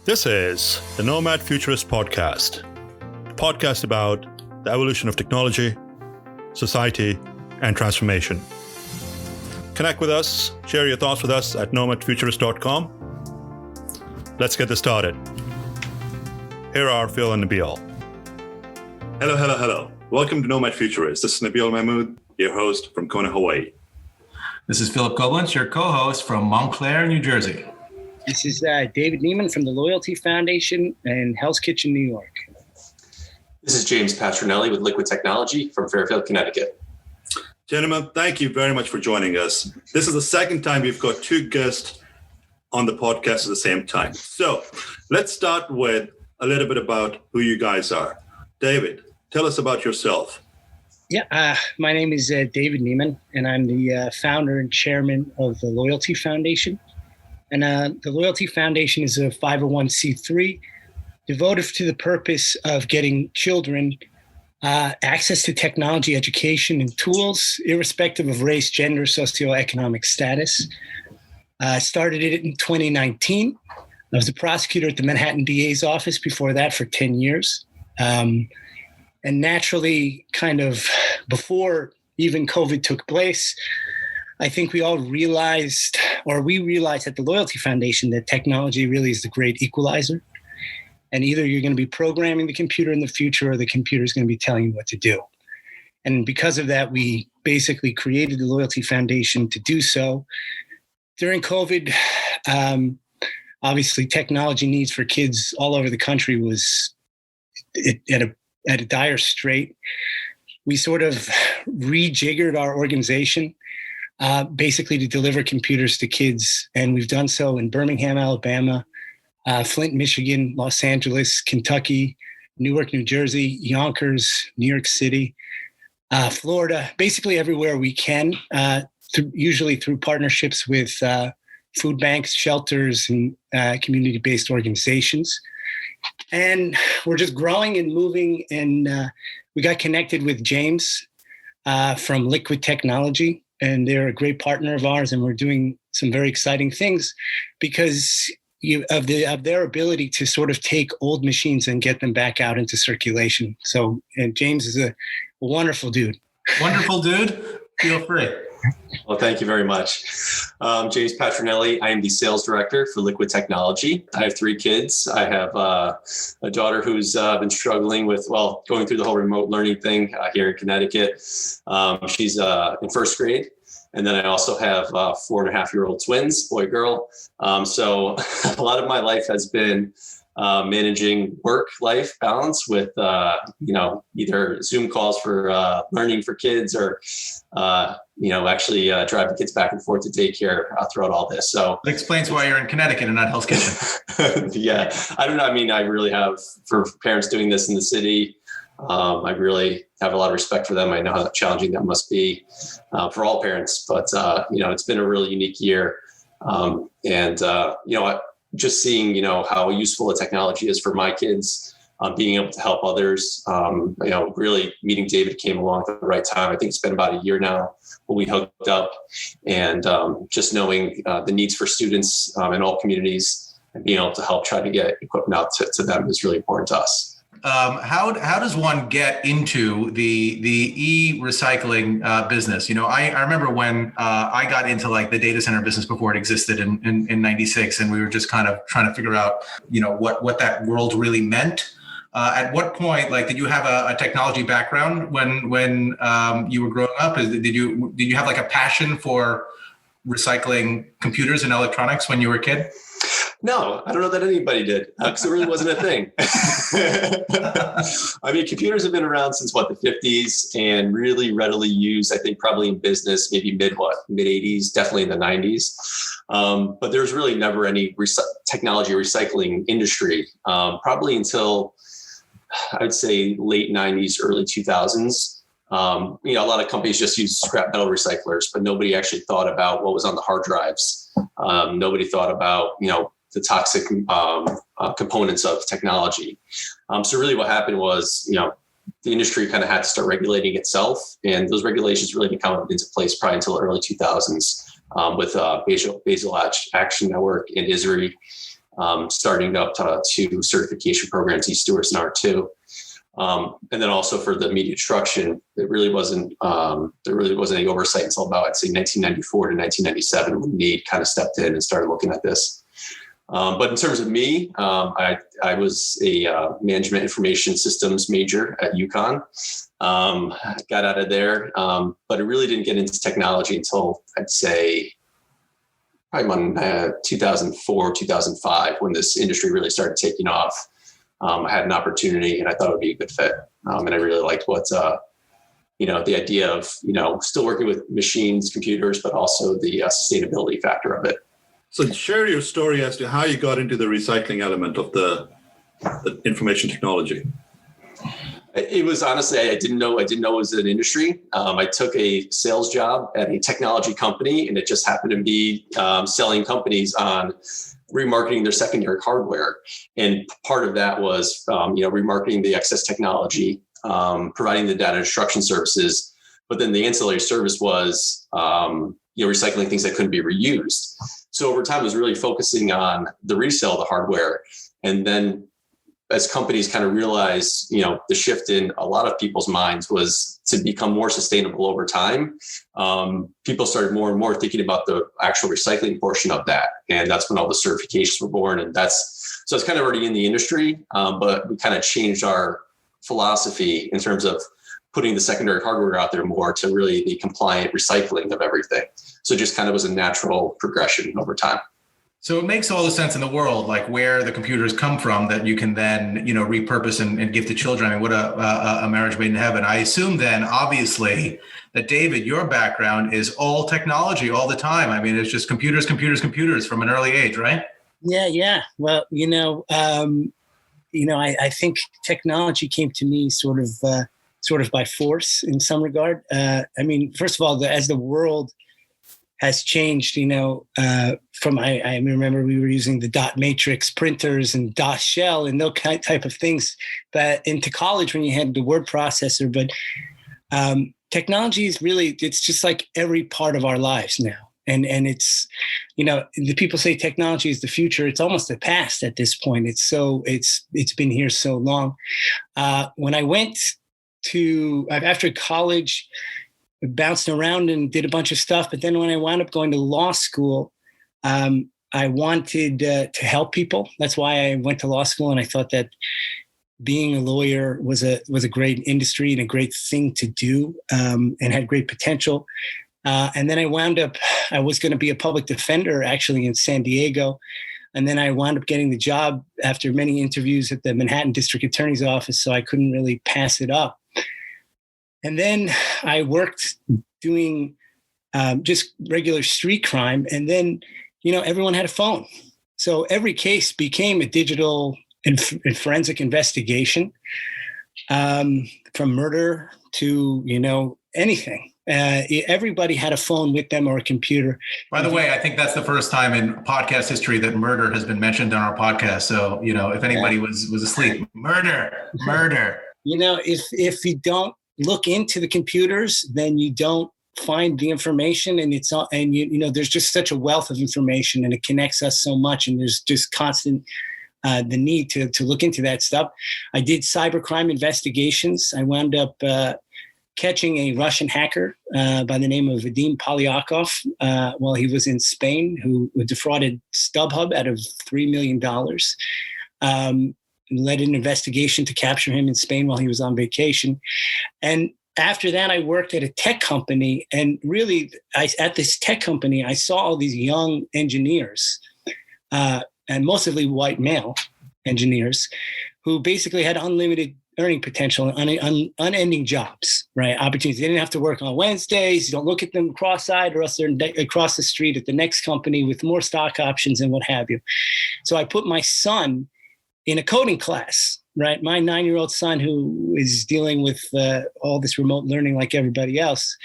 This is the Nomad Futurist podcast, a podcast about the evolution of technology, society, and transformation. Connect with us, share your thoughts with us at nomadfuturist.com. Let's get this started. Here are Phil and Nabil. Hello. Welcome to Nomad Futurist. This is Nabil Mahmood, your host from Kona, Hawaii. This is Philip Koblenz, your co-host from Montclair, New Jersey. This is David Neeman from the Loyalty Foundation in Hell's Kitchen, New York. This is James Patrignelli with Liquid Technology from Fairfield, Connecticut. Gentlemen, thank you very much for joining us. This is the second time we've got two guests on the podcast at the same time. So let's start with a little bit about who you guys are. David, tell us about yourself. Yeah, my name is David Neeman, and I'm the founder and chairman of the Loyalty Foundation. And the Loyalty Foundation is a 501c3 devoted to the purpose of getting children access to technology, education, and tools, irrespective of race, gender, socioeconomic status. I started it in 2019. I was a prosecutor at the Manhattan DA's office before that for 10 years. And naturally, kind of before even COVID took place, I think we realized at the Loyalty Foundation that technology really is the great equalizer. And either you're going to be programming the computer in the future or the computer is going to be telling you what to do. And because of that, we basically created the Loyalty Foundation to do so. During COVID, obviously technology needs for kids all over the country was at a dire strait. We sort of rejiggered our organization basically to deliver computers to kids. And we've done so in Birmingham, Alabama, Flint, Michigan, Los Angeles, Kentucky, Newark, New Jersey, Yonkers, New York City, Florida, basically everywhere we can, usually through partnerships with food banks, shelters, and community-based organizations. And we're just growing and moving. And we got connected with James from Liquid Technology. And they're a great partner of ours, and we're doing some very exciting things because of their ability to sort of take old machines and get them back out into circulation. So, and James is a wonderful dude. Wonderful dude. Feel free. Well, thank you very much. James Patrignelli. I am the sales director for Liquid Technology. I have 3 kids. I have a daughter who's been struggling with, going through the whole remote learning thing here in Connecticut. She's in first grade. And then I also have 4.5-year-old twins, boy, girl. So a lot of my life has been managing work-life balance with, either Zoom calls for learning for kids or, actually driving kids back and forth to daycare throughout all this. So that explains why you're in Connecticut and not Hell's Kitchen. Yeah, I don't know. I mean, I really have, for parents doing this in the city, I really have a lot of respect for them. I know how challenging that must be for all parents, but, it's been a really unique year. Just seeing, how useful the technology is for my kids, being able to help others, really meeting David came along at the right time. I think it's been about a year now when we hooked up, and just knowing the needs for students in all communities and being able to help try to get equipment out to them is really important to us. How does one get into the e-recycling business? I remember when I got into like the data center business before it existed in 96, and we were just kind of trying to figure out, what that world really meant. At what point, did you have a technology background when you were growing up? Did you have like a passion for recycling computers and electronics when you were a kid? No, I don't know that anybody did, because it really wasn't a thing. I mean, computers have been around since the 50s and really readily used, I think probably in business, maybe mid 80s, definitely in the 90s. But there's really never any technology recycling industry, probably until I would say late 90s, early 2000s. A lot of companies just use scrap metal recyclers, but nobody actually thought about what was on the hard drives. Nobody thought about, the toxic components of technology. So really what happened was, the industry kind of had to start regulating itself. And those regulations really didn't come into place probably until the early 2000s with Basel Action Network and ISRI. starting up to 2 certification programs, e-Stewards and R2. And then also for the media destruction, there really wasn't any oversight until about, I'd say, 1994 to 1997 when Need kind of stepped in and started looking at this. But in terms of me, I was a management information systems major at UConn. Got out of there, but I really didn't get into technology until, I'd say, probably in 2004, 2005, when this industry really started taking off. I had an opportunity and I thought it would be a good fit. And I really liked what, the idea of, still working with machines, computers, but also the sustainability factor of it. So share your story as to how you got into the recycling element of the information technology. It was honestly, I didn't know it was an industry. I took a sales job at a technology company, and it just happened to be selling companies on remarketing their secondary hardware. And part of that was, remarketing the excess technology, providing the data destruction services. But then the ancillary service was, recycling things that couldn't be reused. So over time, I was really focusing on the resale of the hardware. And then as companies kind of realized, the shift in a lot of people's minds was to become more sustainable over time. People started more and more thinking about the actual recycling portion of that. And that's when all the certifications were born. And so it's kind of already in the industry, but we kind of changed our philosophy in terms of putting the secondary hardware out there more to really the compliant recycling of everything. So it just kind of was a natural progression over time. So it makes all the sense in the world, like where the computers come from that you can then, repurpose and give to children. I mean, what a marriage made in heaven. I assume then, obviously, that David, your background is all technology all the time. I mean, it's just computers from an early age, right? Yeah. Well, I think technology came to me sort of by force in some regard. First of all, as the world has changed, from I remember we were using the dot matrix printers and DOS shell and those type of things, but into college when you had the word processor. But technology is really, it's just like every part of our lives now. And it's, the people say technology is the future. It's almost the past at this point. It's been here so long. When I went after college, bounced around and did a bunch of stuff. But then when I wound up going to law school, I wanted to help people. That's why I went to law school. And I thought that being a lawyer was a great industry and a great thing to do, and had great potential. And then I was going to be a public defender actually in San Diego. And then I wound up getting the job after many interviews at the Manhattan District Attorney's Office. So I couldn't really pass it up. And then I worked doing just regular street crime. And then, everyone had a phone. So every case became a digital and forensic investigation, from murder to, anything. Everybody had a phone with them or a computer. By the way, I think that's the first time in podcast history that murder has been mentioned on our podcast. So, if anybody was asleep, murder. If you don't look into the computers, then you don't find the information, and it's all, and there's just such a wealth of information, and it connects us so much, and there's just constant the need to look into that stuff. I did cybercrime investigations. I wound up catching a Russian hacker by the name of Vadim Polyakov while he was in Spain, who defrauded StubHub out of $3 million. Led an investigation to capture him in Spain while he was on vacation. And after that, I worked at a tech company. And really, at this tech company, I saw all these young engineers, and mostly white male engineers, who basically had unlimited earning potential and unending jobs, right? Opportunities. They didn't have to work on Wednesdays. You don't look at them cross-eyed, or else they're across the street at the next company with more stock options and what have you. So I put my son in a coding class, right? My 9-year-old son, who is dealing with all this remote learning like everybody else,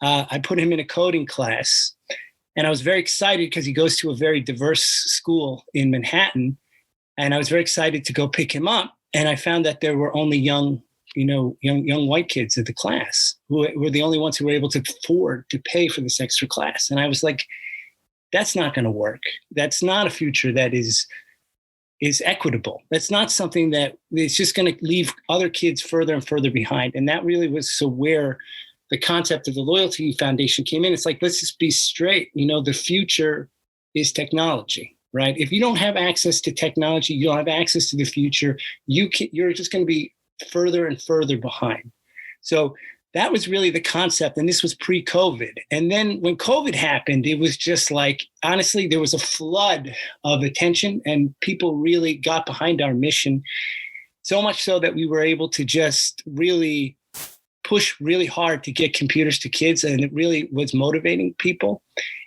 I put him in a coding class. And I was very excited because he goes to a very diverse school in Manhattan. And I was very excited to go pick him up. And I found that there were only young white kids at the class who were the only ones who were able to afford to pay for this extra class. And I was like, that's not going to work. That's not a future that is is equitable. That's not something that it's just going to leave other kids further and further behind. And that really was so where the concept of the Loyalty Foundation came in. It's like, let's just be straight. The future is technology, right? If you don't have access to technology, you don't have access to the future, you're just going to be further and further behind. So that was really the concept. And this was pre-COVID. And then when COVID happened, it was just like, honestly, there was a flood of attention and people really got behind our mission. So much so that we were able to just really push really hard to get computers to kids. And it really was motivating people.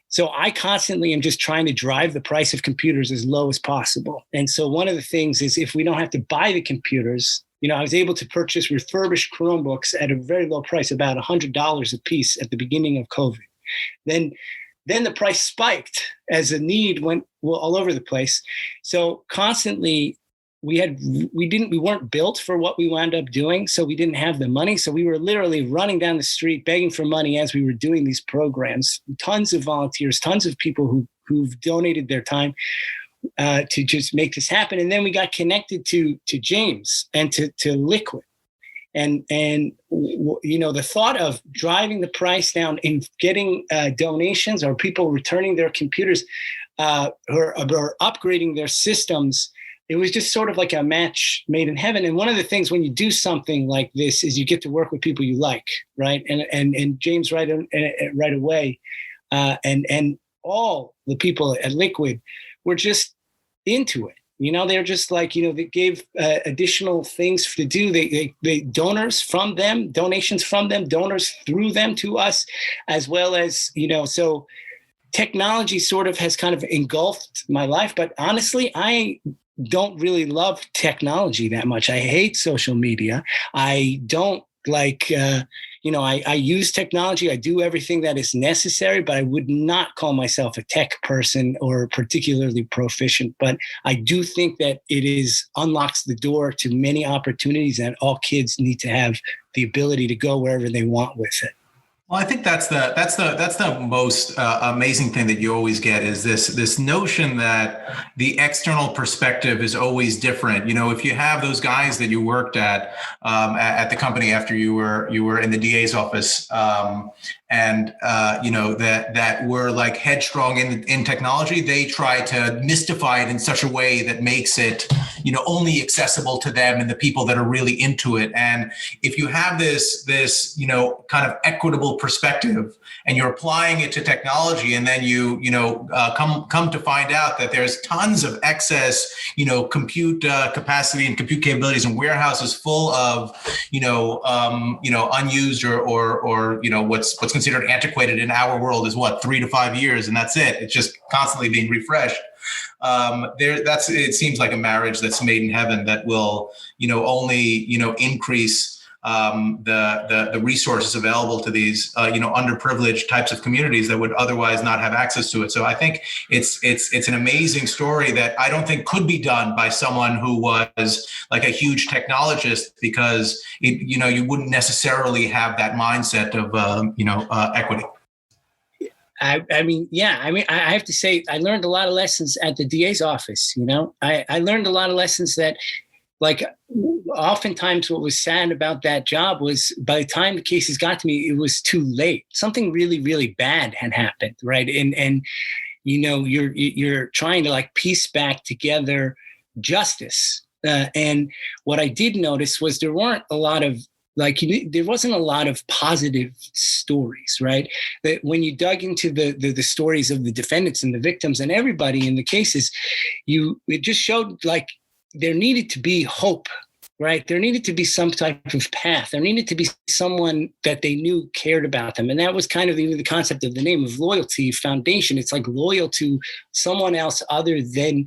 So I constantly am just trying to drive the price of computers as low as possible. And so one of the things is if we don't have to buy the computers, I was able to purchase refurbished Chromebooks at a very low price, about $100 a piece at the beginning of COVID. Then the price spiked as the need went all over the place. So constantly we weren't built for what we wound up doing. So we didn't have the money. So we were literally running down the street, begging for money as we were doing these programs. Tons of volunteers, tons of people who've donated their time to just make this happen. And then we got connected to James and to Liquid. And the thought of driving the price down and getting donations or people returning their computers or upgrading their systems, it was just sort of like a match made in heaven. And one of the things when you do something like this is you get to work with people you like, right? And James right away, and all the people at Liquid were just into it. They're just like, they gave additional things to do. They donations from them, donors through them to us, as well as, so technology sort of has kind of engulfed my life. But honestly, I don't really love technology that much. I hate social media. I don't like, I use technology. I do everything that is necessary, but I would not call myself a tech person or particularly proficient. But I do think that it unlocks the door to many opportunities, and all kids need to have the ability to go wherever they want with it. Well, I think that's the most amazing thing that you always get is this notion that the external perspective is always different. If you have those guys that you worked at the company after you were in the DA's office, that were like headstrong in technology, they try to mystify it in such a way that makes it only accessible to them and the people that are really into it. And if you have this kind of equitable perspective and you're applying it to technology, and then you come to find out that there's tons of excess compute capacity and compute capabilities in warehouses full of unused or what's considered antiquated in our world is 3 to 5 years, and that's it. It's just constantly being refreshed. It seems like a marriage that's made in heaven that will only increase the resources available to these underprivileged types of communities that would otherwise not have access to it. So I think it's an amazing story that I don't think could be done by someone who was like a huge technologist, because you wouldn't necessarily have that mindset of equity. I have to say, I learned a lot of lessons at the DA's office. I learned a lot of lessons that, like, oftentimes what was sad about that job was by the time the cases got to me, it was too late. Something really, really bad had happened, right? And you're trying to like piece back together justice. And what I did notice was there weren't a lot of there wasn't a lot of positive stories, right? That when you dug into the stories of the defendants and the victims and everybody in the cases, it just showed like there needed to be hope, right? There needed to be some type of path. There needed to be someone that they knew cared about them. And that was kind of the concept of the name of Loyalty Foundation. It's like loyal to someone else other than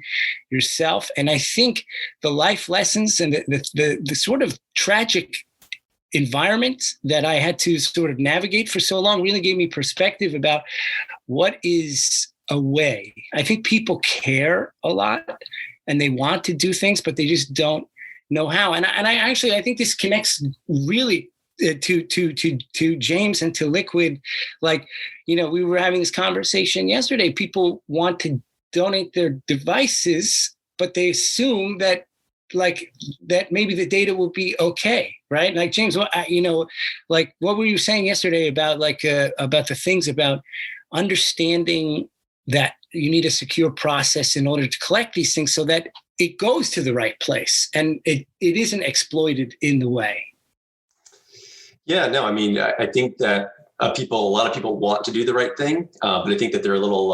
yourself. And I think the life lessons and the sort of tragic environment that I had to sort of navigate for so long really gave me perspective about what is a way. I think people care a lot and they want to do things, but they just don't know how. And I think this connects really to James and to Liquid. Like, we were having this conversation yesterday. People want to donate their devices, but they assume that maybe the data will be okay, right? Like James, what were you saying yesterday about about the things about understanding that you need a secure process in order to collect these things so that it goes to the right place and it isn't exploited in the way. Yeah, no, I mean, I think that a lot of people want to do the right thing, but I think that they're a little,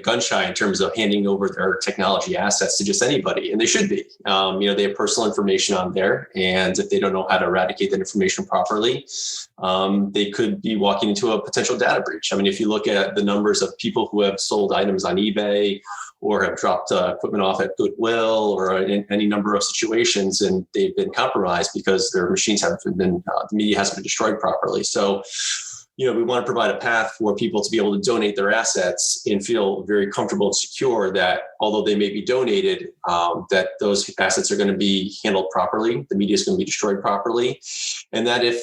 gun shy in terms of handing over their technology assets to just anybody, and they should be. They have personal information on there, and if they don't know how to eradicate that information properly, they could be walking into a potential data breach. I mean, if you look at the numbers of people who have sold items on eBay or have dropped equipment off at Goodwill or in any number of situations, and they've been compromised because their machines haven't been, the media hasn't been destroyed properly. So, we want to provide a path for people to be able to donate their assets and feel very comfortable and secure that although they may be donated, that those assets are going to be handled properly, the media is going to be destroyed properly, and that if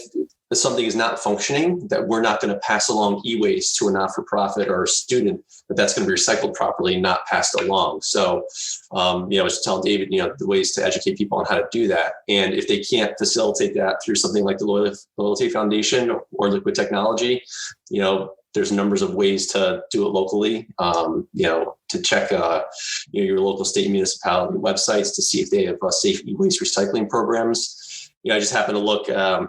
something is not functioning, that we're not going to pass along e-waste to a not-for-profit or a student, that's going to be recycled properly and not passed along. So, I was telling David, the ways to educate people on how to do that. And if they can't facilitate that through something like the Loyalty Foundation or Liquid Technology, there's numbers of ways to do it locally, to check, your local state and municipality websites to see if they have safe e-waste recycling programs. I just happened to look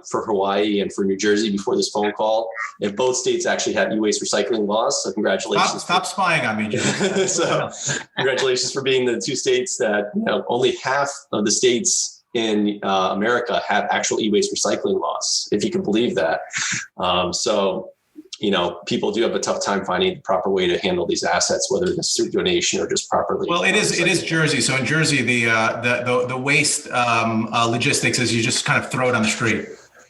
for Hawaii and for New Jersey before this phone call, and both states actually have e-waste recycling laws. So congratulations. Stop spying on me, Jim. So congratulations for being the two states that only half of the states in America have actual e-waste recycling laws, if you can believe that. People do have a tough time finding the proper way to handle these assets, whether it's through donation or just properly. Well, it is Jersey. So in Jersey, the waste logistics is you just kind of throw it on the street.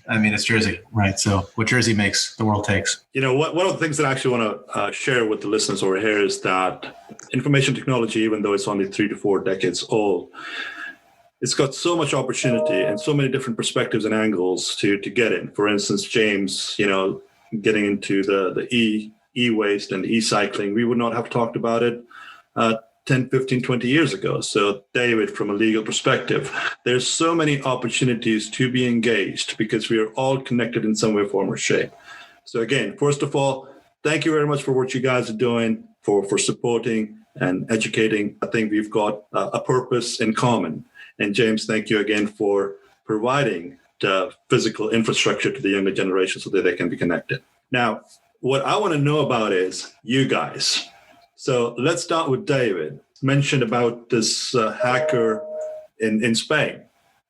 I mean, it's Jersey, right? So what Jersey makes, the world takes. One of the things that I actually want to share with the listeners over here is that information technology, even though it's only 3 to 4 decades old, it's got so much opportunity and so many different perspectives and angles to get in. For instance, James, getting into the e-waste and e-cycling, we would not have talked about it 10, 15, 20 years ago. So David, from a legal perspective, there's so many opportunities to be engaged because we are all connected in some way, form, or shape. So again, first of all, thank you very much for what you guys are doing, for supporting and educating. I think we've got a purpose in common. And James, thank you again for providing the physical infrastructure to the younger generation so that they can be connected. Now, what I want to know about is you guys. So let's start with David. Mentioned about this hacker in Spain.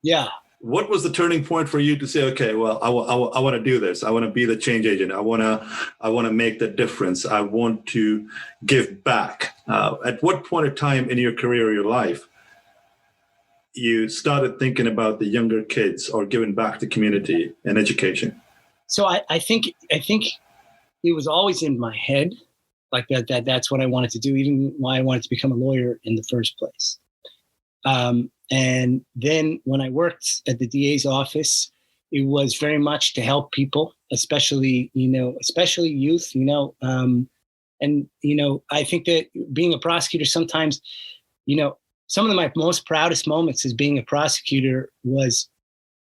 Yeah. What was the turning point for you to say, okay, well, I want to do this. I want to be the change agent. I want to make the difference. I want to give back. At what point of time in your career or your life you started thinking about the younger kids or giving back to community and education? So I think it was always in my head, like that's what I wanted to do, even why I wanted to become a lawyer in the first place. And then when I worked at the DA's office, it was very much to help people, especially youth, I think that being a prosecutor sometimes, some of my most proudest moments as being a prosecutor was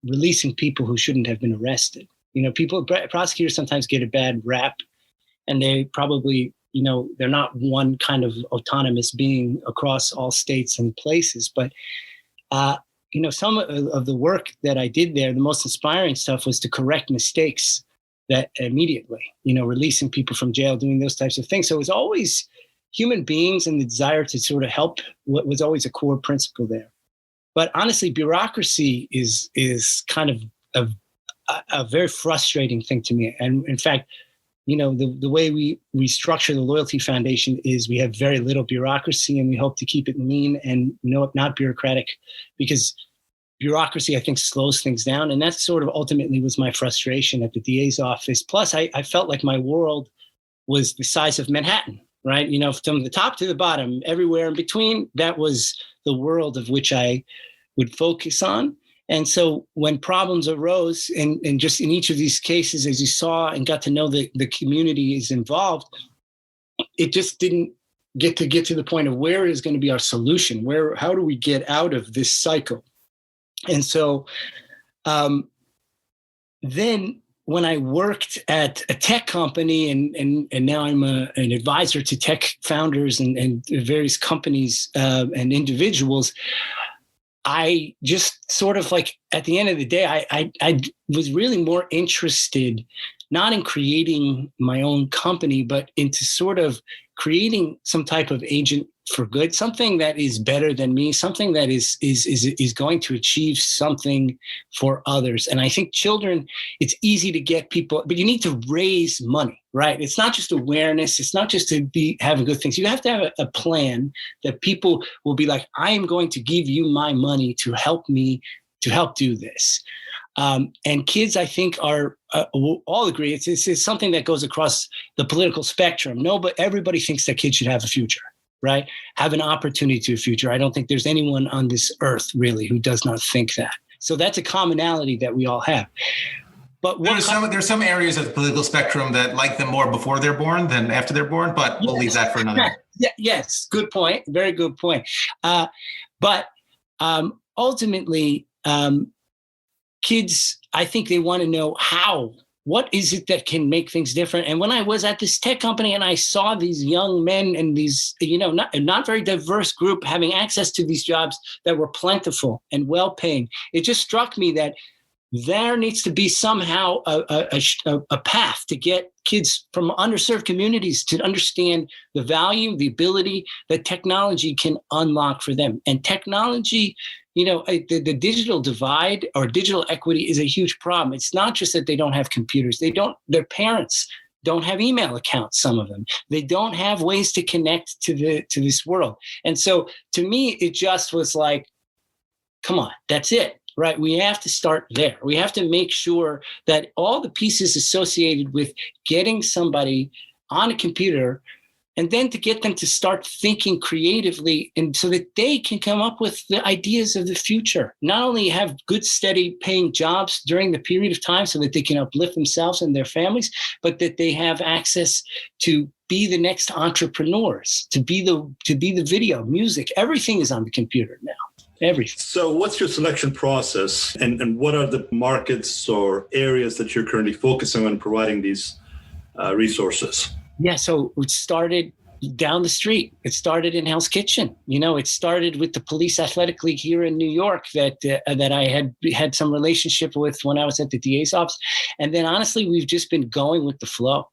releasing people who shouldn't have been arrested. Prosecutors sometimes get a bad rap, and they probably, they're not one kind of autonomous being across all states and places. But, some of the work that I did there, the most inspiring stuff was to correct mistakes that immediately, releasing people from jail, doing those types of things. So it was always human beings and the desire to sort of help was always a core principle there. But honestly, bureaucracy is kind of a very frustrating thing to me. And in fact, the way we structure the Loyalty Foundation is we have very little bureaucracy, and we hope to keep it lean and not bureaucratic, because bureaucracy, I think, slows things down. And that sort of ultimately was my frustration at the DA's office. Plus, I felt like my world was the size of Manhattan. Right. From the top to the bottom, everywhere in between, that was the world of which I would focus on. And so when problems arose, and just in each of these cases, as you saw and got to know the community is involved, it just didn't get to the point of where is going to be our solution? How do we get out of this cycle? And so then when I worked at a tech company and now I'm an advisor to tech founders and various companies and individuals, I just sort of like at the end of the day, I was really more interested not in creating my own company, but into sort of creating some type of agent for good, something that is better than me, something that is going to achieve something for others. And I think children, it's easy to get people, but you need to raise money, right? It's not just awareness. It's not just to be having good things. You have to have a plan that people will be like, I am going to give you my money to help me to help do this. And kids, I think, are we'll all agree it's something that goes across the political spectrum. No, but everybody thinks that kids should have a future, right? Have an opportunity to a future. I don't think there's anyone on this earth really who does not think that. So that's a commonality that we all have. But there's some areas of the political spectrum that like them more before they're born than after they're born, but we'll leave that for another. Yes, good point. Very good point. But ultimately, kids, I think they want to know what is it that can make things different? And when I was at this tech company and I saw these young men and these, not very diverse group having access to these jobs that were plentiful and well-paying, it just struck me that there needs to be somehow a path to get kids from underserved communities to understand the value, the ability that technology can unlock for them. And technology, the digital divide or digital equity is a huge problem. It's not just that they don't have computers. Their parents don't have email accounts, some of them. They don't have ways to connect to this world. And so to me, it just was like, come on, that's it. Right. We have to start there. We have to make sure that all the pieces associated with getting somebody on a computer and then to get them to start thinking creatively and so that they can come up with the ideas of the future, not only have good, steady paying jobs during the period of time so that they can uplift themselves and their families, but that they have access to be the next entrepreneurs, to be the video, music, everything is on the computer now. Everything. So what's your selection process and what are the markets or areas that you're currently focusing on providing these resources? Yeah, so it started down the street. It started in Hell's Kitchen. It started with the Police Athletic League here in New York that I had some relationship with when I was at the DA's office. And then honestly, we've just been going with the flow.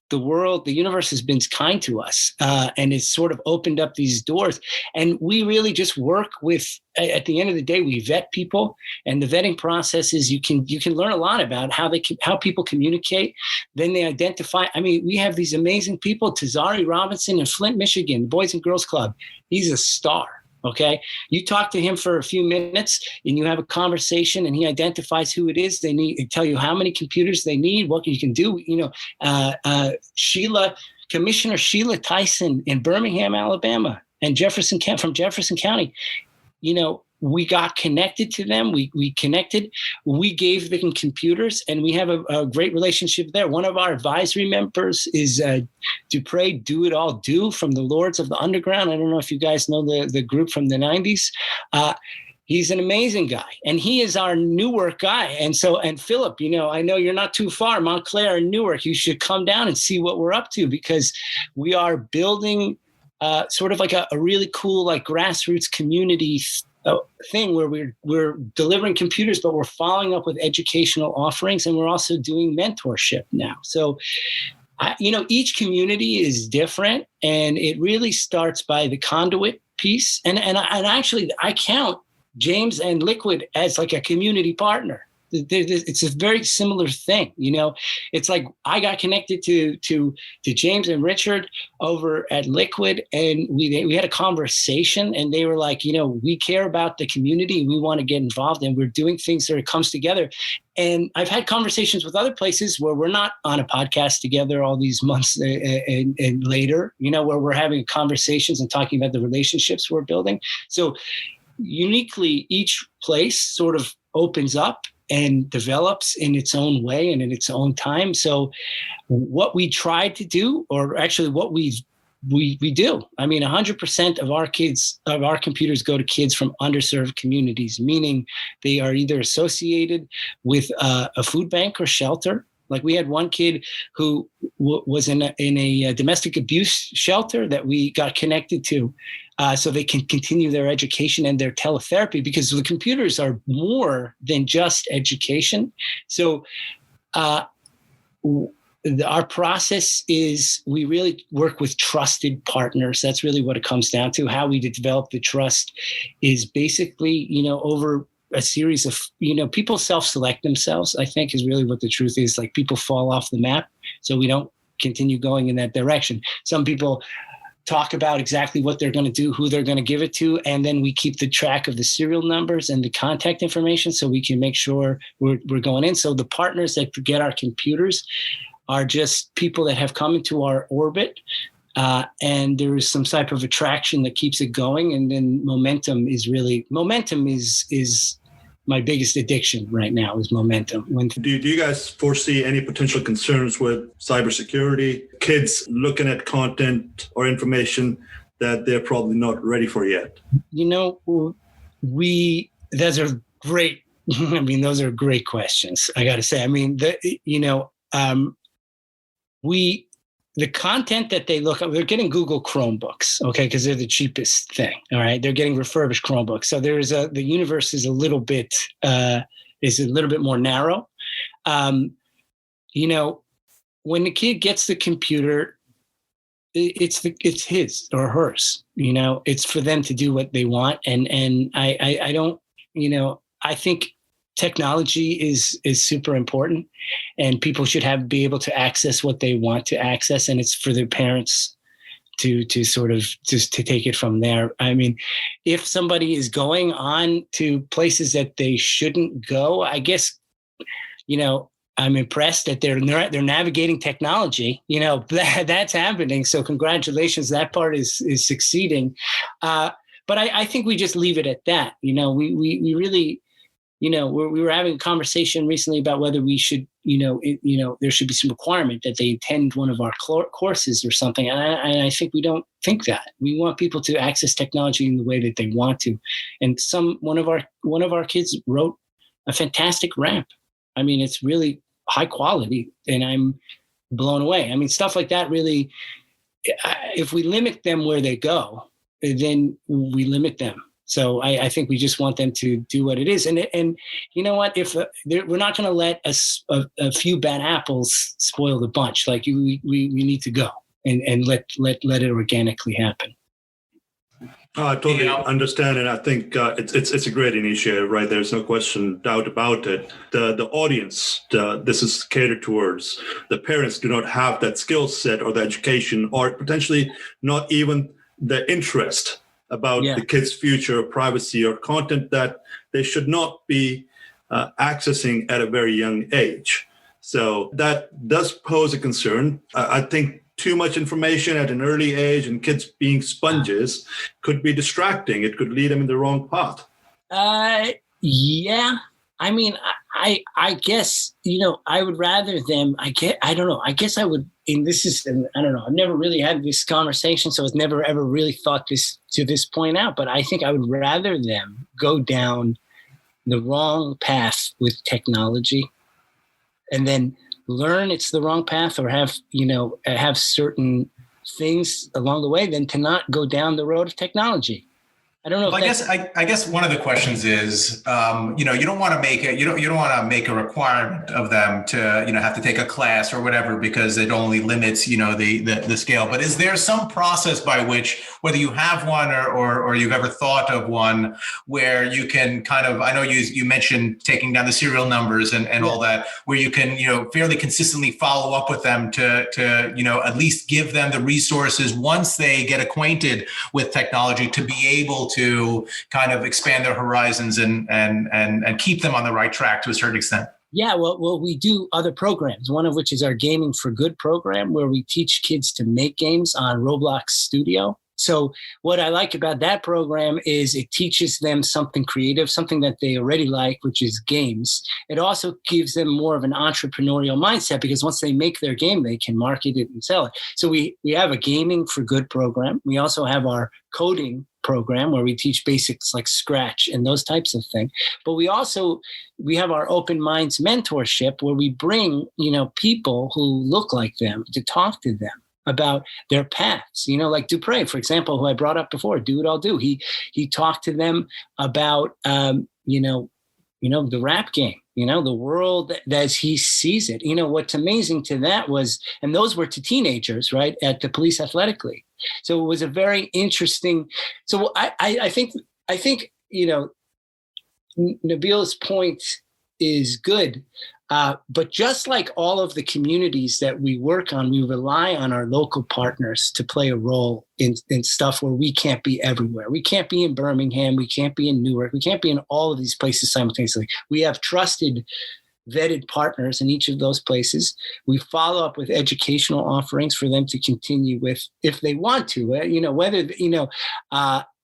The universe has been kind to us and it's sort of opened up these doors. And we really just work with, at the end of the day, we vet people, and the vetting process is you can learn a lot about how people communicate. Then they identify. I mean, we have these amazing people, Tazari Robinson in Flint, Michigan, Boys and Girls Club. He's a star. Okay. You talk to him for a few minutes and you have a conversation and he identifies who it is they need, and tell you how many computers they need, what you can do. Commissioner Sheila Tyson in Birmingham, Alabama, and from Jefferson County, we got connected to them. We connected. We gave them computers, and we have a great relationship there. One of our advisory members is Dupre Do It All Do from the Lords of the Underground. I don't know if you guys know the group from the 90s. He's an amazing guy, and he is our Newark guy. And Philip, I know you're not too far, Montclair and Newark. You should come down and see what we're up to, because we are building sort of like a really cool, like grassroots community thing where we're delivering computers, but we're following up with educational offerings, and we're also doing mentorship now. So, each community is different, and it really starts by the conduit piece. And actually, I count James and Liquid as like a community partner. It's a very similar thing, It's like I got connected to James and Richard over at Liquid, and we had a conversation, and they were like, we care about the community, we want to get involved, and we're doing things that it comes together. And I've had conversations with other places where we're not on a podcast together all these months and later, where we're having conversations and talking about the relationships we're building. So uniquely, each place sort of opens up and develops in its own way and in its own time. So what we tried to do, or actually what we've We do. I mean, 100% of our computers go to kids from underserved communities, meaning they are either associated with a food bank or shelter. Like we had one kid who was in a domestic abuse shelter that we got connected to, so they can continue their education and their teletherapy, because the computers are more than just education. So our process is we really work with trusted partners. That's really what it comes down to. How we develop the trust is basically, over a series of, people self-select themselves, I think, is really what the truth is. Like, people fall off the map, so we don't continue going in that direction. Some people talk about exactly what they're going to do, who they're going to give it to, and then we keep the track of the serial numbers and the contact information so we can make sure we're going in. So the partners that get our computers are just people that have come into our orbit, and there is some type of attraction that keeps it going. And then momentum is my biggest addiction right now, is momentum. Do you guys foresee any potential concerns with cybersecurity, kids looking at content or information that they're probably not ready for yet? Those are great. I mean, those are great questions, I got to say. I mean, the content that they look up, they're getting Google Chromebooks, okay, because they're the cheapest thing. All right, they're getting refurbished Chromebooks. So the universe is a little bit more narrow. When the kid gets the computer, it's his or hers. It's for them to do what they want, and I don't. I think technology is super important, and people should be able to access what they want to access, and it's for their parents to sort of just to take it from there. I mean, if somebody is going on to places that they shouldn't go, I guess, I'm impressed that they're navigating technology. That's happening. So congratulations, that part is succeeding. But I think we just leave it at that. We really. We were having a conversation recently about whether we should, there should be some requirement that they attend one of our courses or something. And I think we don't think that. We want people to access technology in the way that they want to. And one of our kids wrote a fantastic ramp. I mean, it's really high quality, and I'm blown away. I mean, stuff like that really, if we limit them where they go, then we limit them. So I think we just want them to do what it is. And you know what? If we're not going to let a few bad apples spoil the bunch, like we need to go and let it organically happen. I totally understand, and I think it's a great initiative, right? There's no doubt about it. The audience, this is catered towards. The parents do not have that skill set or the education, or potentially not even the interest about the kids' future, privacy, or content that they should not be accessing at a very young age. So that does pose a concern. I think too much information at an early age and kids being sponges could be distracting. It could lead them in the wrong path. Yeah. I mean, I guess, I would rather them, I don't know. I guess I would, and I don't know, I've never really had this conversation, so I've never ever really thought to this point out, but I think I would rather them go down the wrong path with technology and then learn it's the wrong path, or have certain things along the way, than to not go down the road of technology. I don't know. Well, I guess one of the questions is, you don't want to make it, you don't want to make a requirement of them to, have to take a class or whatever, because it only limits, the scale. But is there some process by which, whether you have one or you've ever thought of one, where you can kind of, I know you mentioned taking down the serial numbers and all that, where you can, fairly consistently follow up with them to, at least give them the resources once they get acquainted with technology to be able to kind of expand their horizons and keep them on the right track to a certain extent? Yeah, well, we do other programs, one of which is our Gaming for Good program, where we teach kids to make games on Roblox Studio. So what I like about that program is it teaches them something creative, something that they already like, which is games. It also gives them more of an entrepreneurial mindset because once they make their game, they can market it and sell it. So we have a gaming for good program. We also have our coding program where we teach basics like Scratch and those types of things. But we have our Open Minds mentorship where we bring, people who look like them to talk to them about their paths, like Dupre, for example, who I brought up before, Do What I'll Do. He talked to them about, the rap game, the world as he sees it. What's amazing to that was, and those were to teenagers, right, at the Police Athletic League. So it was a very interesting. So I think, Nabil's point is good. But just like all of the communities that we work on, we rely on our local partners to play a role in stuff where we can't be everywhere. We can't be in Birmingham. We can't be in Newark. We can't be in all of these places simultaneously. We have trusted, vetted partners in each of those places. We follow up with educational offerings for them to continue with if they want to,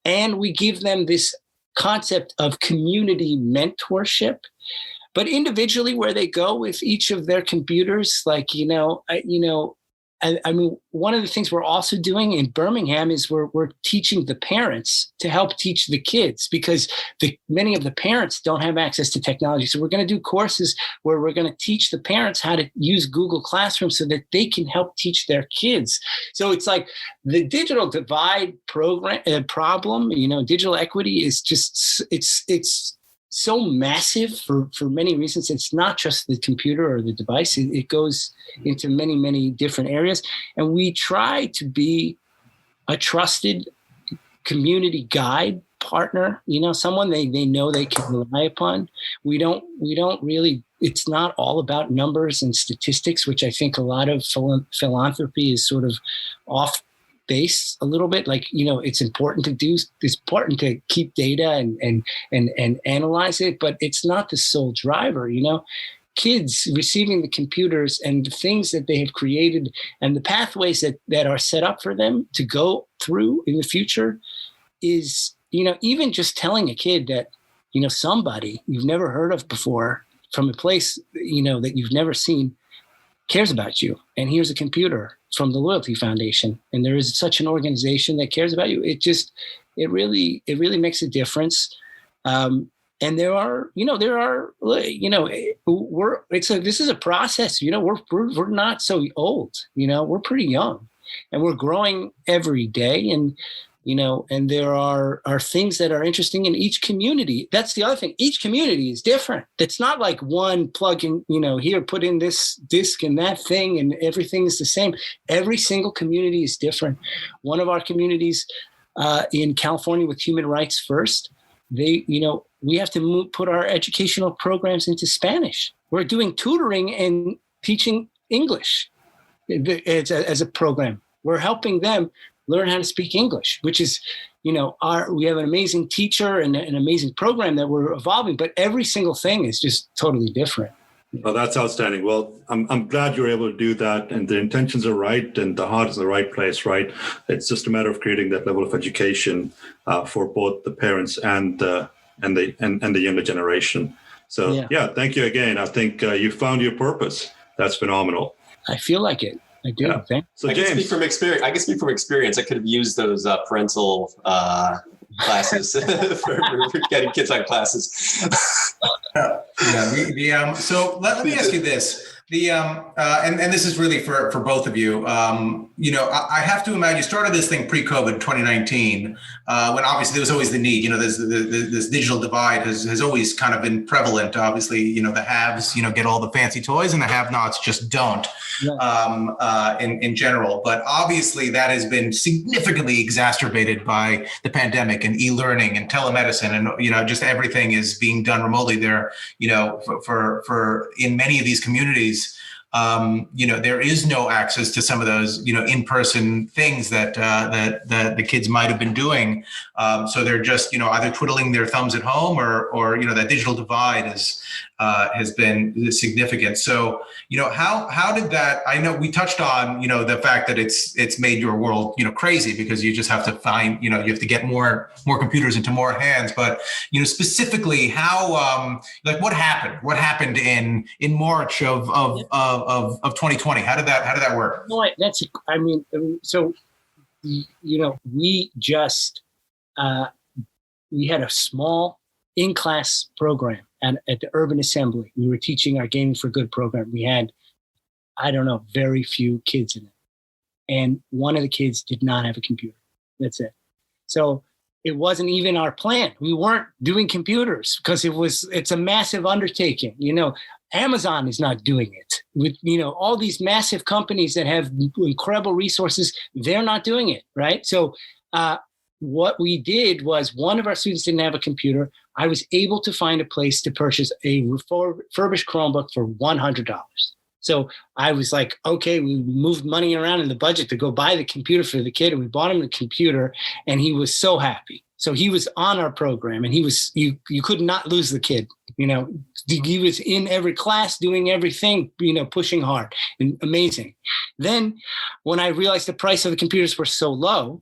and we give them this concept of community mentorship. But individually, where they go with each of their computers, one of the things we're also doing in Birmingham is we're teaching the parents to help teach the kids because many of the parents don't have access to technology. So we're going to do courses where we're going to teach the parents how to use Google Classroom so that they can help teach their kids. So it's like the digital divide problem, digital equity is just, it's so massive for many reasons. It's not just the computer or the device. It goes into many, many different areas. And we try to be a trusted community guide partner, someone they know they can rely upon. We don't really, it's not all about numbers and statistics, which I think a lot of philanthropy is sort of off base a little bit. Like, it's important to keep data and analyze it, but it's not the sole driver. Kids receiving the computers and the things that they have created and the pathways that are set up for them to go through in the future is, even just telling a kid that, somebody you've never heard of before from a place, that you've never seen cares about you. And here's a computer from the Loyalty Foundation. And there is such an organization that cares about you. It really makes a difference. And this is a process, we're not so old, we're pretty young and we're growing every day. And and there are things that are interesting in each community. That's the other thing. Each community is different. It's not like one plug in, here, put in this disk and that thing and everything is the same. Every single community is different. One of our communities in California with Human Rights First, we have to put our educational programs into Spanish. We're doing tutoring and teaching English as a program. We're helping them learn how to speak English, which is, we have an amazing teacher and an amazing program that we're evolving, but every single thing is just totally different. Well, that's outstanding. Well, I'm glad you're able to do that, and the intentions are right, and the heart is in the right place, right? It's just a matter of creating that level of education for both the parents and the younger generation. So, yeah, thank you again. I think you found your purpose. That's phenomenal. I feel like it. I do. Yeah. So I can speak from experience. I could have used those parental classes for getting kids on classes. So let me ask you this. And this is really for both of you. I have to imagine you started this thing pre-COVID 2019, when obviously there was always the need. This digital divide has always kind of been prevalent. Obviously, the haves, get all the fancy toys, and the have-nots just don't. In general, but obviously that has been significantly exacerbated by the pandemic and e-learning and telemedicine, and just everything is being done remotely. There, for in many of these communities, there is no access to some of those, in-person things that the kids might have been doing. So they're just, either twiddling their thumbs at home or that digital divide has been significant. So, how did that, I know we touched on, the fact that it's made your world, crazy because you just have to find, you have to get more computers into more hands. But, specifically how, what happened in March of 2020? How did that work? No, so, we just, we had a small in-class program at the Urban Assembly. We were teaching our Gaming for Good program. We had, very few kids in it. And one of the kids did not have a computer. That's it. So it wasn't even our plan. We weren't doing computers because it's a massive undertaking. Amazon is not doing it. With, all these massive companies that have incredible resources, they're not doing it, right? So what we did was one of our students didn't have a computer. I was able to find a place to purchase a refurbished Chromebook for $100. So I was like, okay, we moved money around in the budget to go buy the computer for the kid, and we bought him the computer, and he was so happy. So he was on our program, and you could not lose the kid. He was in every class doing everything, pushing hard and amazing. Then when I realized the price of the computers were so low,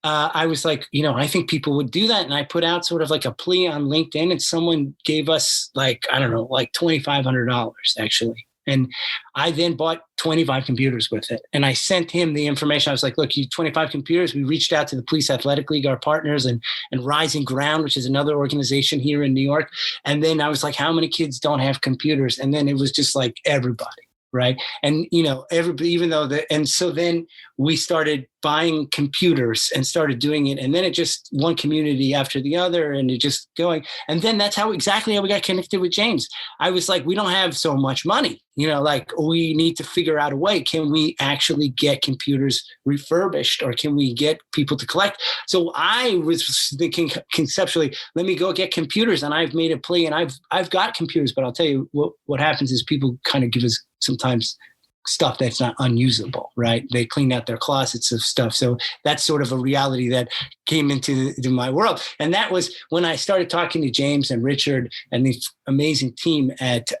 I was like, I think people would do that. And I put out sort of like a plea on LinkedIn, and someone gave us $2,500 actually. And I then bought 25 computers with it. And I sent him the information. I was like, look, you 25 computers. We reached out to the Police Athletic League, our partners, and Rising Ground, which is another organization here in New York. And then I was like, how many kids don't have computers? And then it was just like everybody. Right. And, everybody, even though and so then we started buying computers and started doing it. And then it just one community after the other, and it just going. And then that's exactly how we got connected with James. I was like, we don't have so much money, we need to figure out a way. Can we actually get computers refurbished, or can we get people to collect? So I was thinking conceptually, let me go get computers. And I've made a plea, and I've got computers, but I'll tell you what happens is people kind of give us sometimes stuff that's not unusable, right? They clean out their closets of stuff. So that's sort of a reality that came into my world. And that was when I started talking to James and Richard and the amazing team at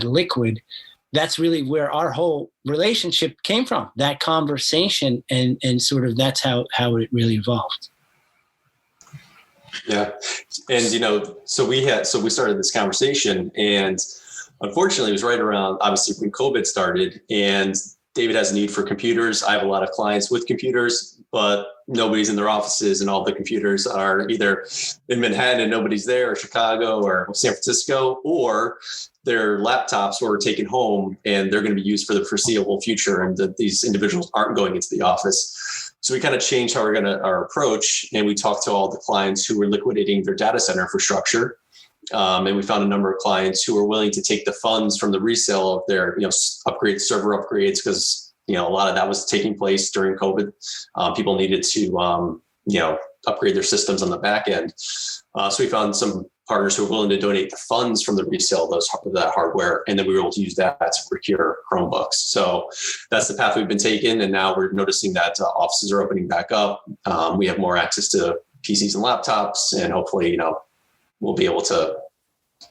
Liquid. That's really where our whole relationship came from, that conversation. And sort of that's how it really evolved. Yeah. And, so we started this conversation, and unfortunately, it was right around, obviously, when COVID started, and David has a need for computers. I have a lot of clients with computers, but nobody's in their offices, and all the computers are either in Manhattan and nobody's there, or Chicago or San Francisco, or their laptops were taken home and they're going to be used for the foreseeable future, and these individuals aren't going into the office. So we kind of changed our approach, and we talked to all the clients who were liquidating their data center infrastructure. And we found a number of clients who were willing to take the funds from the resale of their, server upgrades, because, a lot of that was taking place during COVID. People needed to, upgrade their systems on the back end. So we found some partners who were willing to donate the funds from the resale of that hardware, and then we were able to use that to procure Chromebooks. So that's the path we've been taking, and now we're noticing that offices are opening back up. We have more access to PCs and laptops, and hopefully, we'll be able to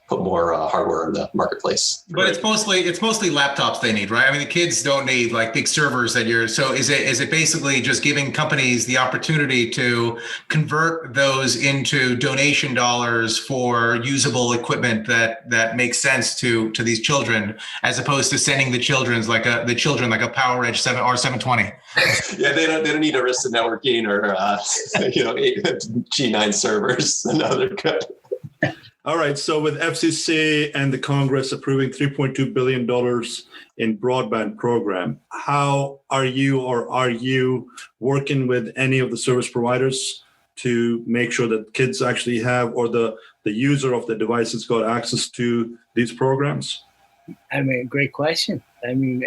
put more hardware in the marketplace. But it's mostly laptops they need, right? I mean, the kids don't need like big servers so is it basically just giving companies the opportunity to convert those into donation dollars for usable equipment that makes sense to these children, as opposed to sending the children like a PowerEdge 7 or 720? Yeah, they don't need Arista networking or G9 servers. No, they're good. All right. So with FCC and the Congress approving $3.2 billion in broadband program, how are you working with any of the service providers to make sure that kids actually have, or the user of the devices got access to these programs? I mean, great question. I mean,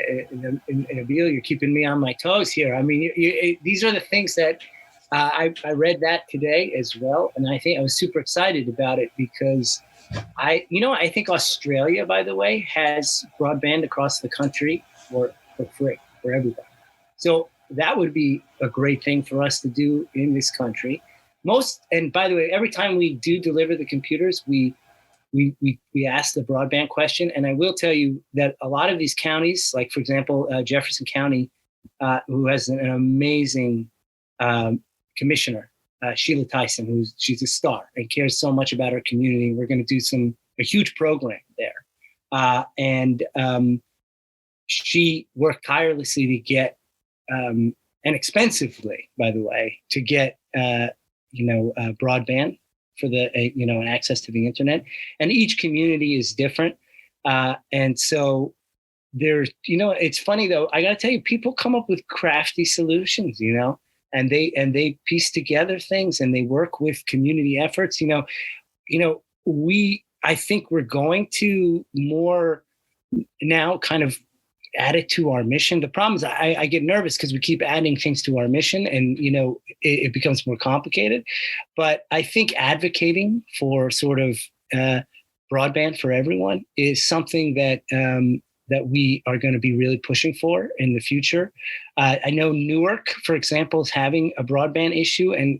Nabil, you're keeping me on my toes here. I mean, these are the things that I read that today as well. And I think I was super excited about it because I think Australia, by the way, has broadband across the country for free for everybody. So that would be a great thing for us to do in this country. And by the way, every time we do deliver the computers, we ask the broadband question. And I will tell you that a lot of these counties, like for example, Jefferson County, who has an amazing commissioner, Sheila Tyson, she's a star and cares so much about her community. We're going to do a huge program there. And she worked tirelessly to get, and expensively, by the way, to get, broadband for and access to the internet. And each community is different. And so it's funny though, I got to tell you, people come up with crafty solutions, and they piece together things and they work with community efforts. I think we're going to more now kind of add it to our mission. The problem is I get nervous because we keep adding things to our mission and, it becomes more complicated. But I think advocating for sort of broadband for everyone is something that we are going to be really pushing for in the future. I know Newark, for example, is having a broadband issue, and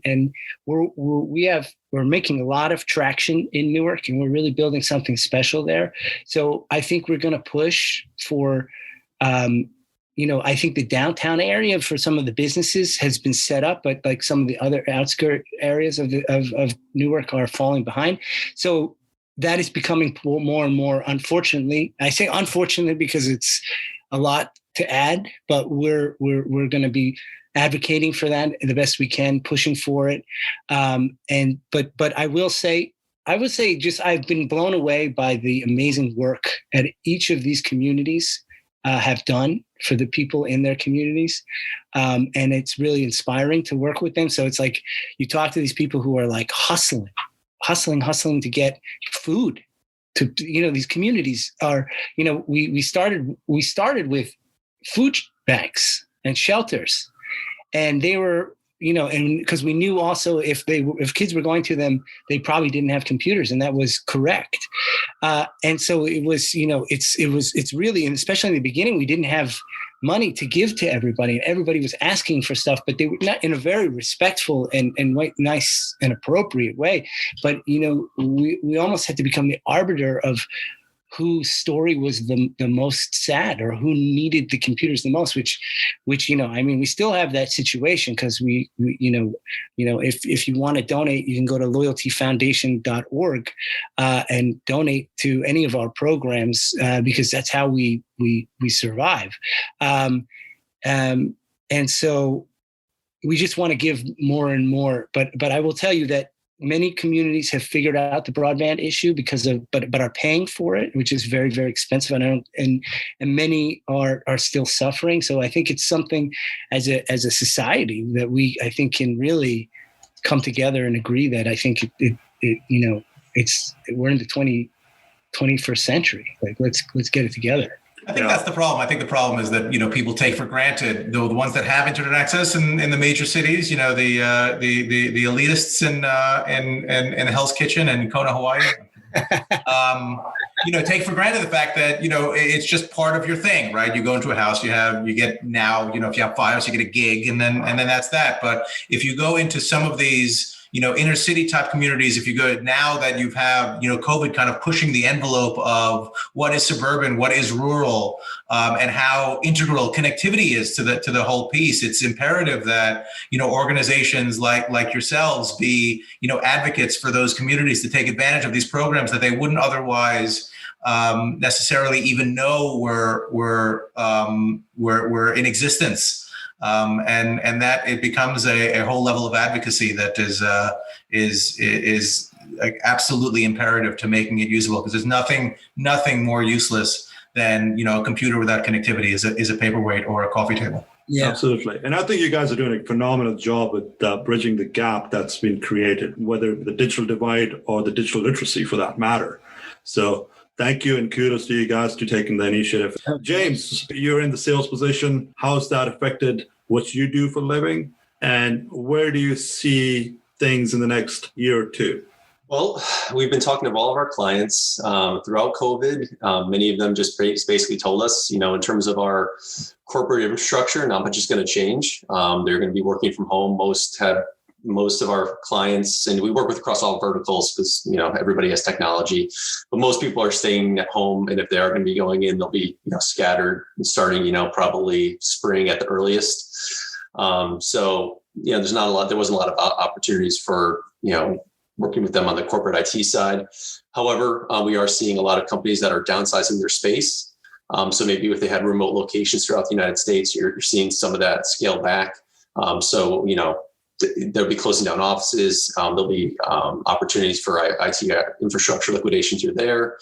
we're making a lot of traction in Newark, and we're really building something special there. So I think we're going to push for, I think the downtown area for some of the businesses has been set up, but like some of the other outskirt areas of Newark are falling behind. So that is becoming more and more, unfortunately. I say unfortunately because it's a lot to add, but we're going to be advocating for that the best we can, pushing for it. But I would say I've been blown away by the amazing work that each of these communities have done for the people in their communities. And it's really inspiring to work with them. So it's like you talk to these people who are like hustling to get food to, these communities are, we started with food banks and shelters, and they were, and because we knew also if kids were going to them, they probably didn't have computers, and that was correct. And so it was, it's really, and especially in the beginning, we didn't have money to give to everybody. Everybody was asking for stuff, but they were not in a very respectful and nice and appropriate way. But, we almost had to become the arbiter of whose story was the most sad or who needed the computers the most, which, we still have that situation because we if you want to donate, you can go to loyaltyfoundation.org and donate to any of our programs because that's how we survive. And so we just want to give more and more, but I will tell you that many communities have figured out the broadband issue but are paying for it, which is very, very expensive. And many are still suffering. So I think it's something as a society that I think can really come together and agree that I think we're in the 21st century. Like let's get it together. I think that's the problem. I think the problem is that, people take for granted the ones that have internet access in the major cities, the elitists in Hell's Kitchen and Kona, Hawaii, take for granted the fact that, it's just part of your thing, right? You go into a house, you get now, if you have Fios, you get a gig and then that's that. But if you go into some of these, inner city type communities, if you go now that you have, COVID kind of pushing the envelope of what is suburban, what is rural, and how integral connectivity is to the whole piece, it's imperative that, organizations like yourselves be, advocates for those communities to take advantage of these programs that they wouldn't otherwise necessarily even know were in existence. And that it becomes a whole level of advocacy that is like absolutely imperative to making it usable, because there's nothing more useless than a computer without connectivity is a paperweight or a coffee table. Yeah, absolutely. And I think you guys are doing a phenomenal job with bridging the gap that's been created, whether the digital divide or the digital literacy for that matter. So thank you and kudos to you guys for taking the initiative. James, you're in the sales position. How's that affected what you do for a living? And where do you see things in the next year or two? Well, we've been talking to all of our clients throughout COVID. Many of them just basically told us, in terms of our corporate infrastructure, not much is going to change. They're going to be working from home. Most of our clients, and we work with across all verticals because, everybody has technology, but most people are staying at home. And if they are going to be going in, they'll be, scattered and starting, probably spring at the earliest. So, there wasn't a lot of opportunities for, working with them on the corporate IT side. However, we are seeing a lot of companies that are downsizing their space. So maybe if they had remote locations throughout the United States, you're seeing some of that scale back. So, they'll be closing down offices. There'll be opportunities for IT infrastructure liquidation through there.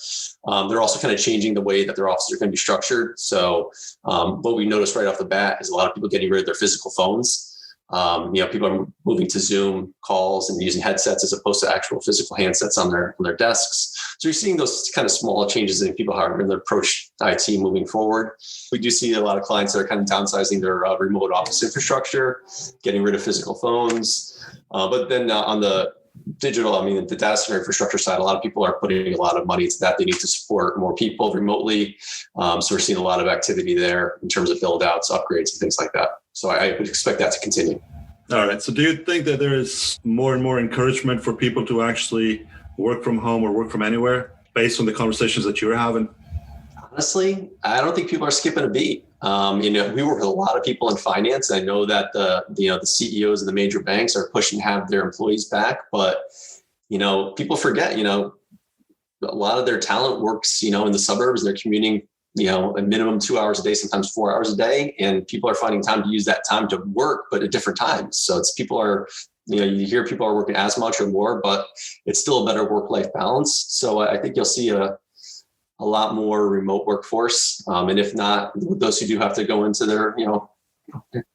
They're also kind of changing the way that their offices are going to be structured. So what we noticed right off the bat is a lot of people getting rid of their physical phones. People are moving to Zoom calls and using headsets as opposed to actual physical handsets on their desks. So you're seeing those kind of small changes in people how are going to approach IT moving forward. We do see a lot of clients that are kind of downsizing their remote office infrastructure, getting rid of physical phones. But then on the digital, the data center infrastructure side, a lot of people are putting a lot of money into that. They need to support more people remotely. So we're seeing a lot of activity there in terms of build outs, upgrades, and things like that. So I would expect that to continue. All right. So do you think that there is more and more encouragement for people to actually work from home or work from anywhere based on the conversations that you're having? Honestly, I don't think people are skipping a beat. We work with a lot of people in finance. I know that the CEOs of the major banks are pushing to have their employees back, but people forget, a lot of their talent works, in the suburbs. They're commuting, a minimum 2 hours a day, sometimes 4 hours a day, and people are finding time to use that time to work, but at different times. So it's people are, you hear people are working as much or more, but it's still a better work-life balance. So I think you'll see a lot more remote workforce. And if not, those who do have to go into their,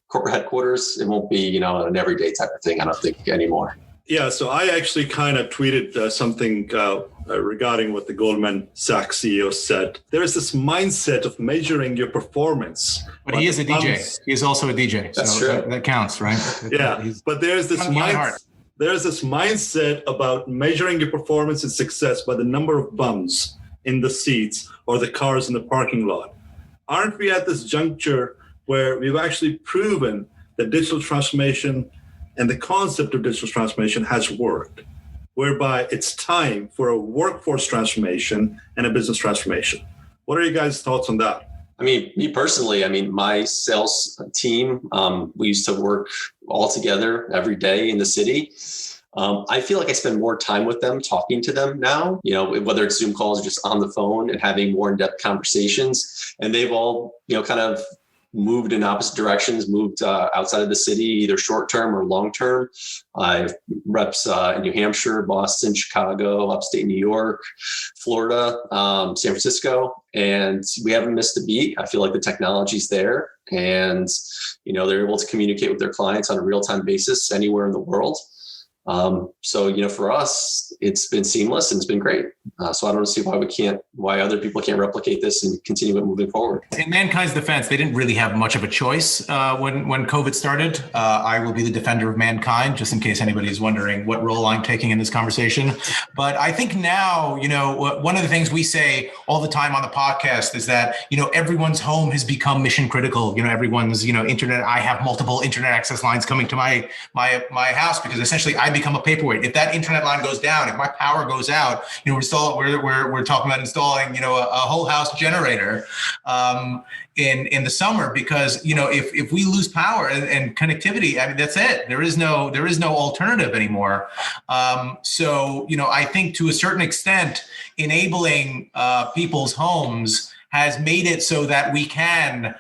corporate headquarters, it won't be, an everyday type of thing, I don't think, anymore. Yeah, so I actually kind of tweeted something regarding what the Goldman Sachs CEO said. There is this mindset of measuring your performance. But he is a DJ. He is also a DJ. That's so true. that counts, right? Yeah, but there's this mindset about measuring your performance and success by the number of bums in the seats or the cars in the parking lot. Aren't we at this juncture where we've actually proven that digital transformation and the concept of digital transformation has worked, whereby it's time for a workforce transformation and a business transformation? What are you guys' thoughts on that? Me personally, my sales team, we used to work all together every day in the city. I feel like I spend more time with them, talking to them now, whether it's Zoom calls or just on the phone and having more in-depth conversations. And they've all, kind of moved in opposite directions, moved outside of the city, either short-term or long-term. I have reps in New Hampshire, Boston, Chicago, upstate New York, Florida, San Francisco, and we haven't missed a beat. I feel like the technology's there and, they're able to communicate with their clients on a real-time basis anywhere in the world. So, for us, it's been seamless and it's been great. So I don't see why other people can't replicate this and continue it moving forward. In mankind's defense, they didn't really have much of a choice when COVID started. I will be the defender of mankind, just in case anybody is wondering what role I'm taking in this conversation. But I think now, one of the things we say all the time on the podcast is that, everyone's home has become mission critical. Everyone's, internet. I have multiple internet access lines coming to my house because essentially I become a paperweight. If that internet line goes down, if my power goes out, we're talking about installing, a whole house generator in the summer because, if we lose power and connectivity, that's it. There is no alternative anymore. So, I think to a certain extent, enabling people's homes has made it so that we can,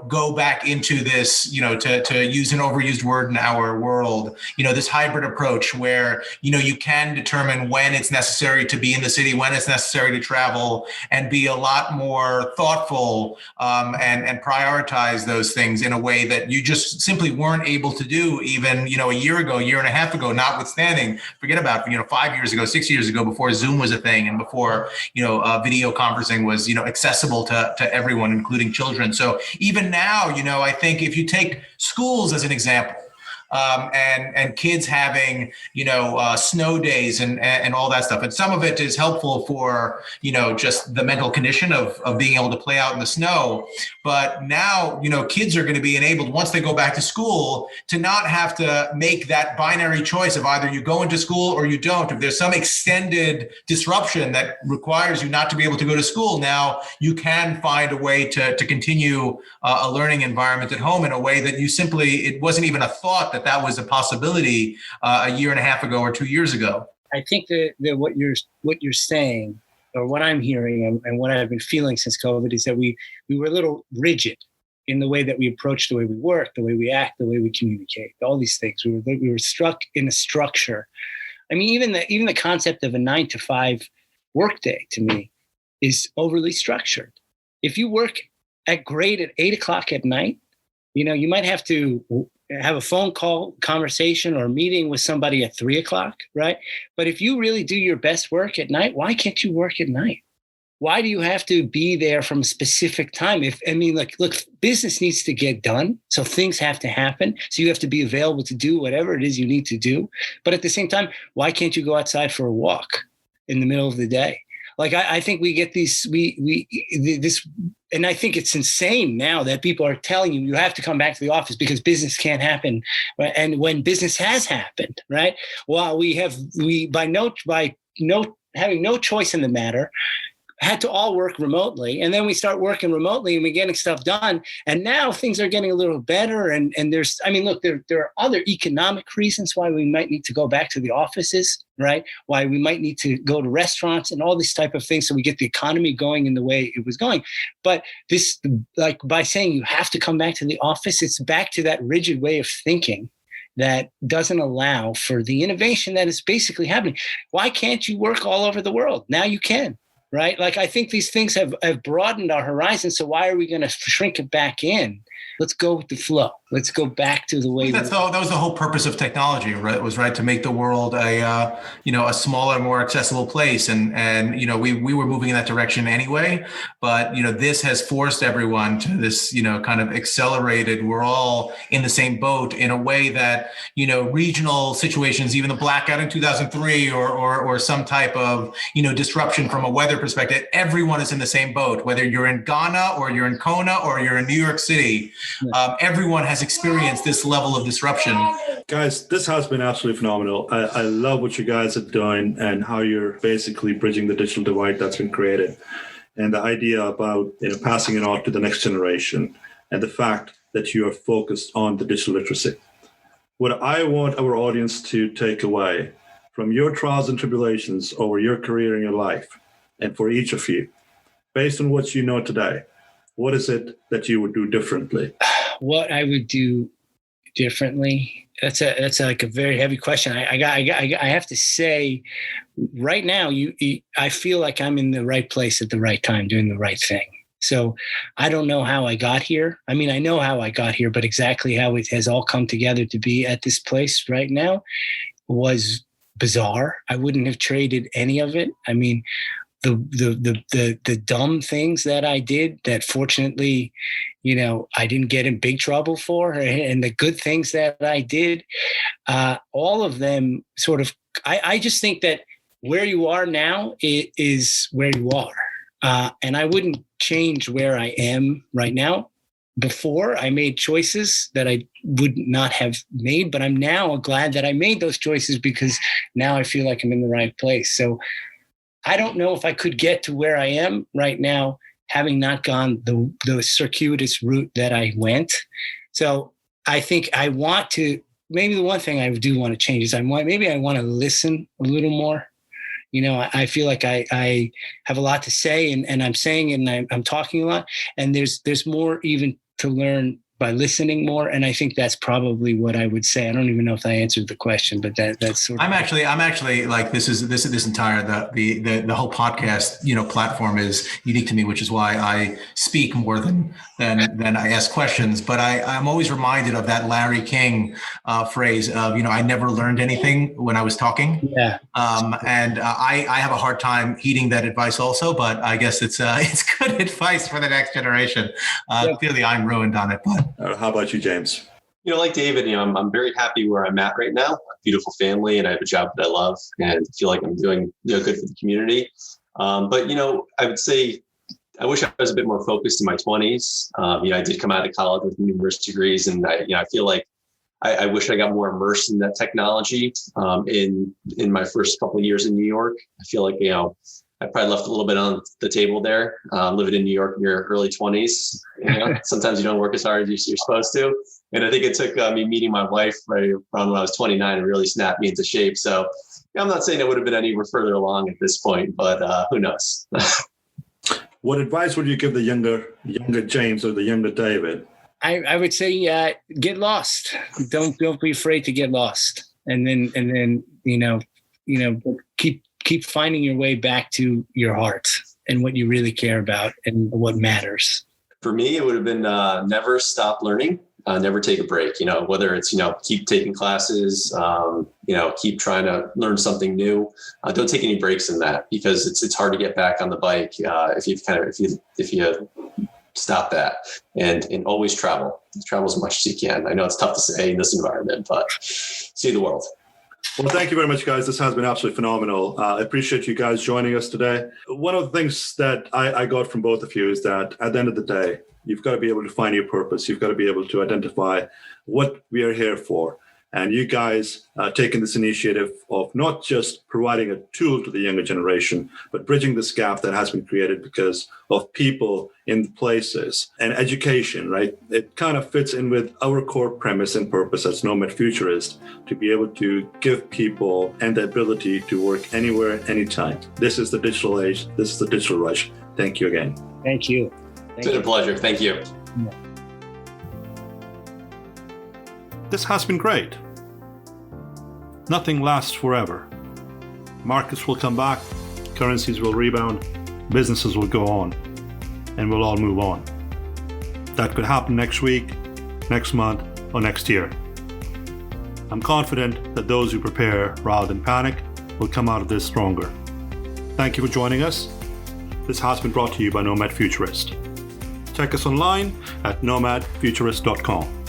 go back into this, to use an overused word in our world, this hybrid approach where, you can determine when it's necessary to be in the city, when it's necessary to travel, and be a lot more thoughtful and prioritize those things in a way that you just simply weren't able to do even, a year and a half ago, notwithstanding, forget about, 5 years ago, 6 years ago, before Zoom was a thing and before, video conferencing was, accessible to everyone, including children. So even now, I think if you take schools as an example, and kids having, snow days and all that stuff. And some of it is helpful for, just the mental condition of being able to play out in the snow. But now, kids are going to be enabled once they go back to school to not have to make that binary choice of either you go into school or you don't. If there's some extended disruption that requires you not to be able to go to school, now you can find a way to continue a learning environment at home in a way that it wasn't even a thought that was a possibility a year and a half ago or 2 years ago. I think that what you're saying, or what I'm hearing and what I've been feeling since COVID, is that we were a little rigid in the way that we approach the way we work, the way we act, the way we communicate, all these things. We were struck in a structure. I mean, even the concept of a 9 to 5 workday to me is overly structured. If you work at 8 o'clock at night, you might have to have a phone call conversation or meeting with somebody at 3 o'clock, right? But if you really do your best work at night, why can't you work at night? Why do you have to be there from a specific time? Look, business needs to get done. So things have to happen. So you have to be available to do whatever it is you need to do. But at the same time, why can't you go outside for a walk in the middle of the day? Like, I think we get this, and I think it's insane now that people are telling you have to come back to the office because business can't happen. Right? And when business has happened, right? Well, by having no choice in the matter, had to all work remotely. And then we start working remotely and we're getting stuff done. And now things are getting a little better. And there are other economic reasons why we might need to go back to the offices, right? Why we might need to go to restaurants and all these type of things so we get the economy going in the way it was going. But this, like, by saying you have to come back to the office, it's back to that rigid way of thinking that doesn't allow for the innovation that is basically happening. Why can't you work all over the world? Now you can. Right? Like, I think these things have broadened our horizon. So why are we going to shrink it back in? Let's go with the flow. Let's go back to the way. That was the whole purpose of technology, right? It was to make the world a smaller, more accessible place. And we were moving in that direction anyway. But, this has forced everyone to this, kind of accelerated. We're all in the same boat in a way that, regional situations, even the blackout in 2003 or some type of, disruption from a weather perspective, everyone is in the same boat, whether you're in Ghana or you're in Kona or you're in New York City. Everyone has experienced this level of disruption. Guys, this has been absolutely phenomenal. I love what you guys are doing and how you're basically bridging the digital divide that's been created, and the idea about passing it on to the next generation, and the fact that you are focused on the digital literacy. What I want our audience to take away from your trials and tribulations over your career and your life, and for each of you, based on what you know today, what is it that you would do differently? What I would do differently? That's like a very heavy question. I have to say, right now, I feel like I'm in the right place at the right time, doing the right thing. So I don't know how I got here. I mean, I know how I got here, but exactly how it has all come together to be at this place right now was bizarre. I wouldn't have traded any of it. I mean, the dumb things that I did that fortunately, I didn't get in big trouble for, and the good things that I did, all of them sort of, I just think that where you are now is where you are. And I wouldn't change where I am right now. Before, I made choices that I would not have made, but I'm now glad that I made those choices because now I feel like I'm in the right place. So I don't know if I could get to where I am right now, having not gone the circuitous route that I went. So I think I want to, maybe the one thing I do want to change is I want to listen a little more. I feel like I have a lot to say and I'm saying, and I'm talking a lot, and there's more even to learn by listening more. And I think that's probably what I would say. I don't even know if I answered the question, but that's sort of. I'm actually like, this entire, the whole podcast, platform is unique to me, which is why I speak more than I ask questions. But I'm always reminded of that Larry King phrase of, I never learned anything when I was talking. Yeah. And I have a hard time heeding that advice also, but I guess it's good advice for the next generation. Clearly I'm ruined on it, but. How about you, James? Like David, I'm very happy where I'm at right now. A beautiful family, and I have a job that I love, and feel like I'm doing good for the community. But I would say I wish I was a bit more focused in my 20s. I did come out of college with numerous degrees, and I feel like I wish I got more immersed in that technology in my first couple of years in New York. I feel like I probably left a little bit on the table there. Living in New York in your early 20s, sometimes you don't work as hard as you're supposed to. And I think it took me meeting my wife right around when I was 29 and really snapped me into shape. So I'm not saying I would have been any further along at this point, but who knows? What advice would you give the younger James or the younger David? I would say get lost. Don't be afraid to get lost, and then keep finding your way back to your heart and what you really care about and what matters. For me, it would have been never stop learning, never take a break. Whether it's keep taking classes, keep trying to learn something new. Don't take any breaks in that, because it's hard to get back on the bike if you stop that, and always travel as much as you can. I know it's tough to say in this environment, but see the world. Well, thank you very much, guys. This has been absolutely phenomenal. I appreciate you guys joining us today. One of the things that I got from both of you is that at the end of the day, you've got to be able to find your purpose. You've got to be able to identify what we are here for. And you guys taking this initiative of not just providing a tool to the younger generation, but bridging this gap that has been created because of people in places and education, right? It kind of fits in with our core premise and purpose as Nomad Futurist, to be able to give people and the ability to work anywhere, anytime. This is the digital age. This is the digital rush. Thank you again. Thank you. It's been a pleasure. Thank you. Yeah. This has been great. Nothing lasts forever. Markets will come back, currencies will rebound, businesses will go on, and we'll all move on. That could happen next week, next month, or next year. I'm confident that those who prepare rather than panic will come out of this stronger. Thank you for joining us. This has been brought to you by Nomad Futurist. Check us online at nomadfuturist.com.